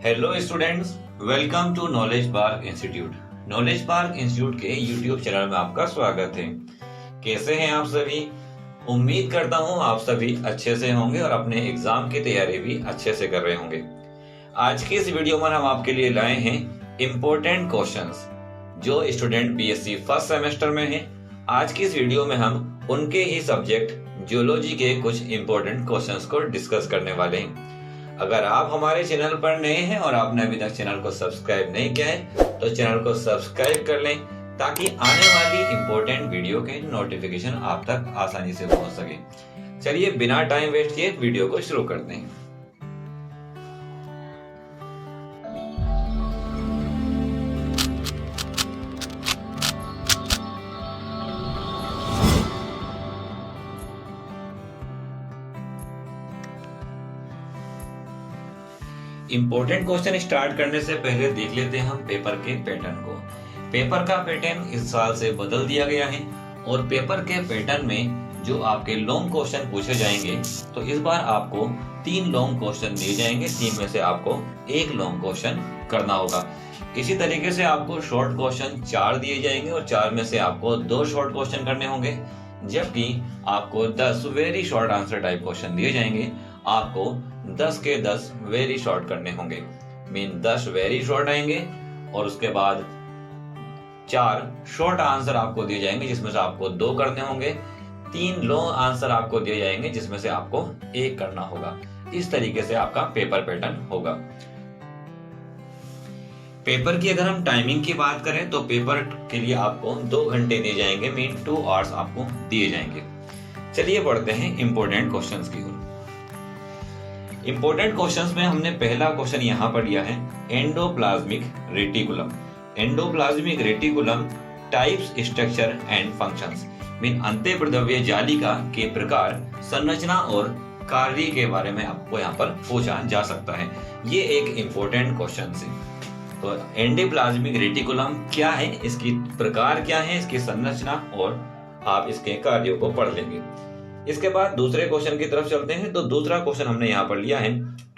Hello students, welcome to Knowledge Park Institute. Knowledge Park Institute के YouTube channel में आपका स्वागत है। कैसे हैं आप सभी? उम्मीद करता हूं आप सभी अच्छे से होंगे और अपने एग्जाम की तैयारी भी अच्छे से कर रहे होंगे। आज की इस वीडियो में हम आपके लिए लाए हैं इम्पोर्टेंट क्वेश्चंस जो स्टूडेंट बीएससी फर्स्ट सेमेस्टर में हैं। आज की इस वीडियो में हम उनके ही सब्जेक्ट जियोलॉजी के कुछ इम्पोर्टेंट क्वेश्चंस को डिस्कस करने वाले हैं। अगर आप हमारे चैनल पर नए हैं और आपने अभी तक चैनल को सब्सक्राइब नहीं किया है तो चैनल को सब्सक्राइब कर लें ताकि आने वाली इंपॉर्टेंट वीडियो के नोटिफिकेशन आप तक आसानी से पहुंच सके। चलिए बिना टाइम वेस्ट किए वीडियो को शुरू करते हैं। इंपॉर्टेंट क्वेश्चन स्टार्ट करने से पहले देख लेते हैं हम पेपर के पैटर्न को। पेपर का पैटर्न इस साल से बदल दिया गया है और पेपर के पैटर्न में जो आपके लॉन्ग क्वेश्चन पूछे जाएंगे तो इस बार आपको 3 लॉन्ग क्वेश्चन दिए जाएंगे। 3 में से आपको 1 लॉन्ग क्वेश्चन करना होगा। इसी तरीके से आपको शॉर्ट क्वेश्चन 4 दिए जाएंगे और 4 में से आपको 2 शॉर्ट क्वेश्चन करने होंगे, जबकि आपको 10 very short answer type question दिए जाएंगे। आपको 10 के 10 वेरी शॉर्ट करने होंगे, मीन 10 वेरी शॉर्ट आएंगे और उसके बाद 4 शॉर्ट आंसर आपको दिए जाएंगे जिसमें से आपको 2 करने होंगे। 3 लॉन्ग आंसर आपको दिए जाएंगे जिसमें से आपको 1 करना होगा। इस तरीके से आपका पेपर पैटर्न होगा। पेपर की अगर हम टाइमिंग की बात करें तो पेपर के लिए आपको 2 घंटे दिए जाएंगे, मीन 2 आवर्स आपको दिए जाएंगे। चलिए बढ़ते हैं इंपॉर्टेंट क्वेश्चंस की ओर। इंपॉर्टेंट क्वेश्चंस में हमने पहला क्वेश्चन यहाँ पर लिया है endoplasmic reticulum. Endoplasmic reticulum types, structure and functions, mean अंतःप्रद्रव्य जालिका के प्रकार, संरचना और कार्य के बारे में आपको यहाँ पर पूछा जा सकता है। ये एक इंपॉर्टेंट क्वेश्चन है। तो एंडोप्लाज्मिक रेटिकुलम क्या है, इसकी प्रकार क्या है, इसकी संरचना और आप इसके कार्यों को पढ़ लेंगे। इसके बाद दूसरे क्वेश्चन की तरफ चलते हैं। तो दूसरा क्वेश्चन हमने यहाँ पर लिया है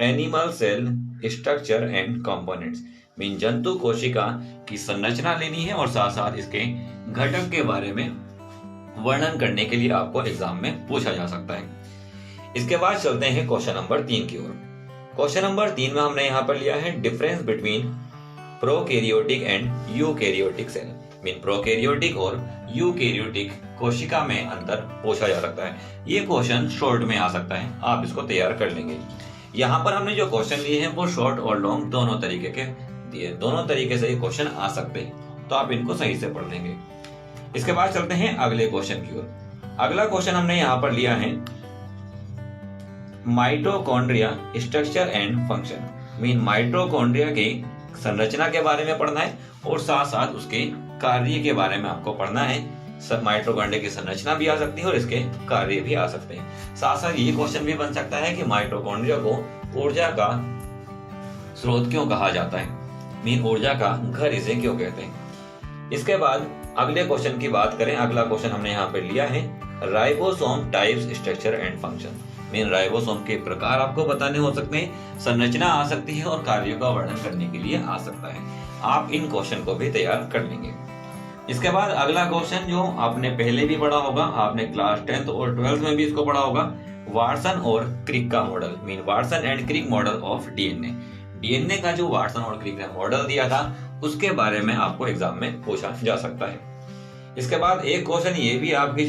animal cell structure and components, mean जंतु कोशिका की संरचना लेनी है और साथ साथ इसके घटक के बारे में वर्णन करने के लिए आपको एग्जाम में पूछा जा सकता है। इसके बाद चलते हैं क्वेश्चन नंबर 3 की ओर। क्वेश्चन नंबर 3 में हमने यहाँ पर लिया है difference between prokaryotic and eukaryotic cell, mean prokaryotic और यूकैरियोटिक कोशिका में अंतर पूछा जा सकता है। ये क्वेश्चन शॉर्ट में आ सकता है, आप इसको तैयार कर लेंगे। यहाँ पर हमने जो क्वेश्चन लिए हैं वो शॉर्ट और लॉन्ग दोनों तरीके के दिए, दोनों तरीके से ये क्वेश्चन आ सकते हैं, तो आप इनको सही से पढ़ लेंगे। इसके बाद चलते हैं अगले क्वेश्चन की ओर। अगला क्वेश्चन हमने यहाँ पर लिया है mitochondria structure and function, mean mitochondria की संरचना के बारे में पढ़ना है और साथ साथ उसके कार्य के बारे में आपको पढ़ना है। सब माइटोकॉन्ड्रिया की संरचना भी आ सकती है और इसके कार्य भी आ सकते हैं। साथ साथ ये क्वेश्चन भी बन सकता है कि माइटोकॉन्ड्रिया को ऊर्जा का स्रोत क्यों कहा जाता है, मीन ऊर्जा का घर इसे क्यों कहते हैं। इसके बाद अगले क्वेश्चन की बात करें। अगला क्वेश्चन हमने यहाँ पे लिया है ribosome types, structure and function, mean ribosome के प्रकार आपको बताने हो सकते हैं, संरचना आ सकती है और कार्यों का वर्णन करने के लिए आ सकता है। आप इन क्वेश्चन को भी तैयार कर लेंगे। इसके बाद अगला क्वेश्चन जो आपने पहले भी पढ़ा होगा, आपने क्लास 10th और 12th में भी इसको पढ़ा होगा, वाटसन और क्रिक का model, mean Watson and Crick model of DNA. DNA का जो वाटसन और क्रिक ने मॉडल दिया था उसके बारे में आपको एग्जाम में पूछा जा सकता है। इसके बाद एक क्वेश्चन ये भी आपकी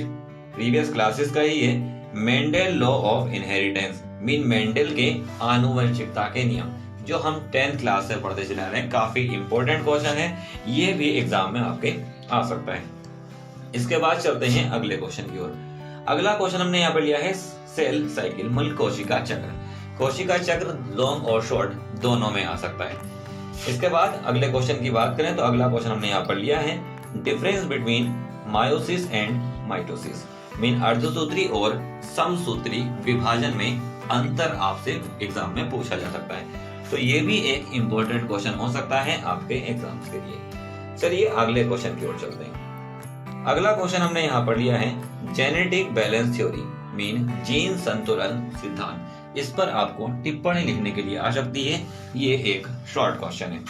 प्रीवियस क्लासेस का ही है, Mendel law of inheritance, mean Mendel के आनुवंशिकता के नियम, जो हम 10th क्लास से पढ़ते चले आ रहे हैं। काफी इंपॉर्टेंट क्वेश्चन है, ये भी एग्जाम में आपके आ सकता है। इसके बाद चलते हैं अगले क्वेश्चन की ओर। अगला क्वेश्चन हमने यहाँ पर लिया है सेल साइकिल, मूल कोशिका चक्र। कोशिका चक्र लॉन्ग और शॉर्ट दोनों में आ सकता है। इसके बाद अगले क्वेश्चन की बात करें तो अगला क्वेश्चन हमने यहाँ पर लिया है difference between meiosis and mitosis, mean अर्धसूत्री और समसूत्री विभाजन में अंतर आपसे एग्जाम में पूछा जा सकता है। तो ये भी एक इंपॉर्टेंट क्वेश्चन हो सकता है आपके एग्जाम्स के लिए। चलिए अगले क्वेश्चन की ओर चलते हैं। अगला क्वेश्चन हमने यहाँ पर लिया है genetic balance theory, mean gene संतुलन सिद्धांत। इस पर आपको टिप्पणी लिखने के लिए आ सकती है। ये एक शॉर्ट क्वेश्चन है।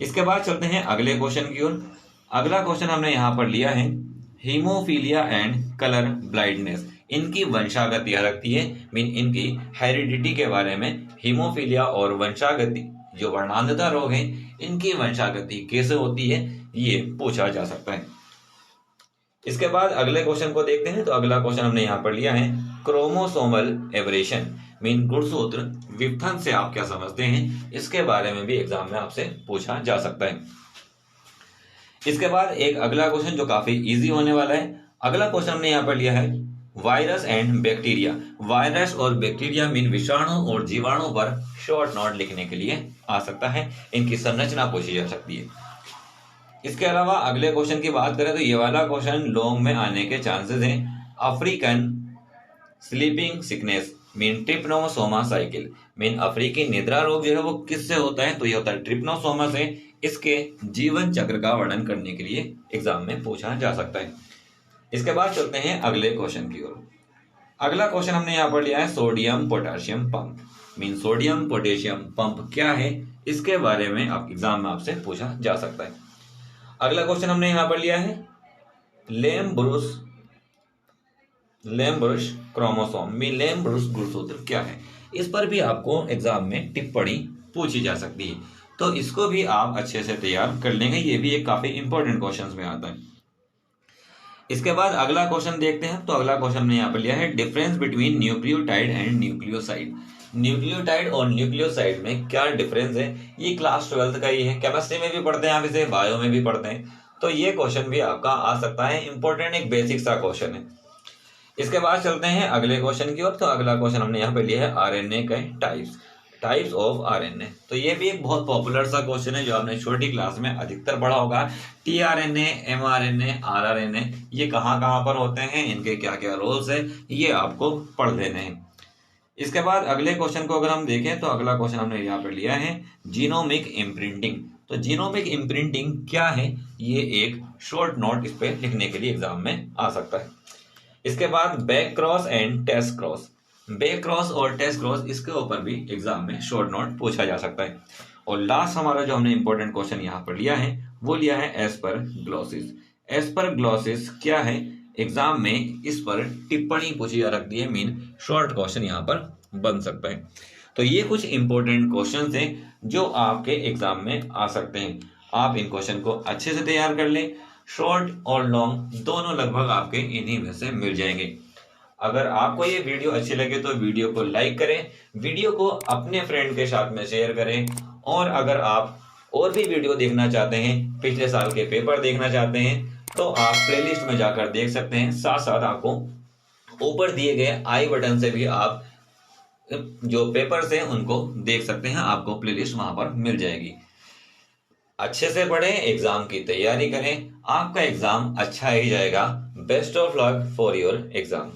इसके बाद चलते हैं अगले क्वेश्चन की ओर। अगला क्वेश्चन हमने यहाँ पर लिया है, हीमोफीलिया एंड कलर ब्लाइंडनेस इनकी वंशागति रखती है, मीन इनकी हेरिडिटी के बारे में। हीमोफीलिया और वंशागति जो वर्णांधता रोग है इनकी वंशागति कैसे होती है ये पूछा जा सकता है। इसके बाद अगले क्वेश्चन को देखते हैं। तो अगला क्वेश्चन हमने यहाँ पर लिया है, क्रोमोसोमल एबरेशन मीन गुणसूत्र विपथन से आप क्या समझते हैं, इसके बारे में भी एग्जाम में आपसे पूछा जा सकता है। इसके बाद एक अगला क्वेश्चन जो काफी इजी होने वाला है। अगला क्वेश्चन हमने यहाँ पर लिया है, वायरस एंड बैक्टीरिया। वायरस और बैक्टीरिया मीन विषाणु और जीवाणु पर शॉर्ट नोट लिखने के लिए आ सकता है, इनकी संरचना पूछी जा सकती है। इसके अलावा अगले क्वेश्चन की बात करें तो ये वाला क्वेश्चन लॉन्ग में आने के चांसेस हैं। African sleeping sickness mean trypanosoma cycle mean अफ्रीकी निद्रा रोग जो है वो किससे होता है, तो ये होता है ट्रिप्नोसोमा से। इसके जीवन चक्र का वर्णन करने के लिए एग्जाम में पूछा जा सकता है। इसके बाद चलते हैं अगले क्वेश्चन की ओर। अगला क्वेश्चन हमने यहाँ पर लिया है, sodium potassium pump mean sodium potassium pump क्या है, इसके बारे में आप एग्जाम में आपसे पूछा जा सकता है। अगला क्वेश्चन हमने यहाँ पर लिया है, लेम ब्रुश क्रोमोसोम मीन लेम ब्रुश गुणसूत्र क्या है, इस पर भी आपको एग्जाम में टिप्पणी पूछी जा सकती है। तो इसको भी आप अच्छे से तैयार कर लेंगे, ये भी एक काफी इंपॉर्टेंट क्वेश्चन में आता है। इसके बाद अगला क्वेश्चन देखते हैं। तो अगला क्वेश्चन हमने यहाँ पर लिया है, difference between nucleotide and nucleoside. Nucleotide और न्यूक्लियोसाइड में क्या डिफरेंस है, ये क्लास 12 का ही है, केमिस्ट्री में भी पढ़ते हैं आप इसे, बायो में भी पढ़ते हैं। तो ये क्वेश्चन भी आपका आ सकता है, इंपॉर्टेंट एक बेसिक सा क्वेश्चन है। इसके बाद चलते हैं अगले क्वेश्चन की ओर। तो अगला क्वेश्चन हमने यहाँ पे लिया है, आरएनए के टाइप्स ऑफ आरएनए। तो ये भी एक बहुत पॉपुलर सा क्वेश्चन है जो आपने छोटी क्लास में अधिकतर पढ़ा होगा। टीआरएनए, एमआरएनए, आरआरएनए ये कहाँ कहाँ पर होते हैं, इनके क्या क्या रोल्स है, ये आपको पढ़ लेने हैं। इसके बाद अगले क्वेश्चन को अगर हम देखें तो अगला क्वेश्चन हमने यहाँ पर लिया है, जीनोमिक इम्प्रिंटिंग। तो जीनोमिक इम्प्रिंटिंग क्या है, ये एक शॉर्ट नोट इस पे लिखने के लिए एग्जाम में आ सकता है। इसके बाद back cross and test cross. Back cross और टेस्ट क्रॉस इसके ऊपर भी एग्जाम में शॉर्ट नोट पूछा जा सकता है। और लास्ट हमारा जो हमने इंपॉर्टेंट क्वेश्चन यहाँ पर लिया है वो लिया है एस्परग्लोसिस। एस्परग्लोसिस क्या है, एग्जाम में इस पर टिप्पणी पूछी जा सकती है, मीन शॉर्ट क्वेश्चन यहाँ पर बन सकता है। तो ये कुछ इंपॉर्टेंट क्वेश्चन हैं जो आपके एग्जाम में आ सकते हैं। आप इन क्वेश्चन को अच्छे से तैयार कर लें, शॉर्ट और लॉन्ग दोनों लगभग आपके इन्हीं में से मिल जाएंगे। अगर आपको ये वीडियो अच्छी लगे तो वीडियो को लाइक करें, वीडियो को अपने फ्रेंड के साथ में शेयर करें। और अगर आप और भी वीडियो देखना चाहते हैं, पिछले साल के पेपर देखना चाहते हैं, तो आप प्लेलिस्ट में जाकर देख सकते हैं। साथ साथ आपको ऊपर दिए गए आई बटन से भी आप जो पेपर्स हैं उनको देख सकते हैं, आपको प्लेलिस्ट वहां पर मिल जाएगी। अच्छे से पढ़ें, एग्जाम की तैयारी करें, आपका एग्जाम अच्छा ही जाएगा। Best of luck for your exam.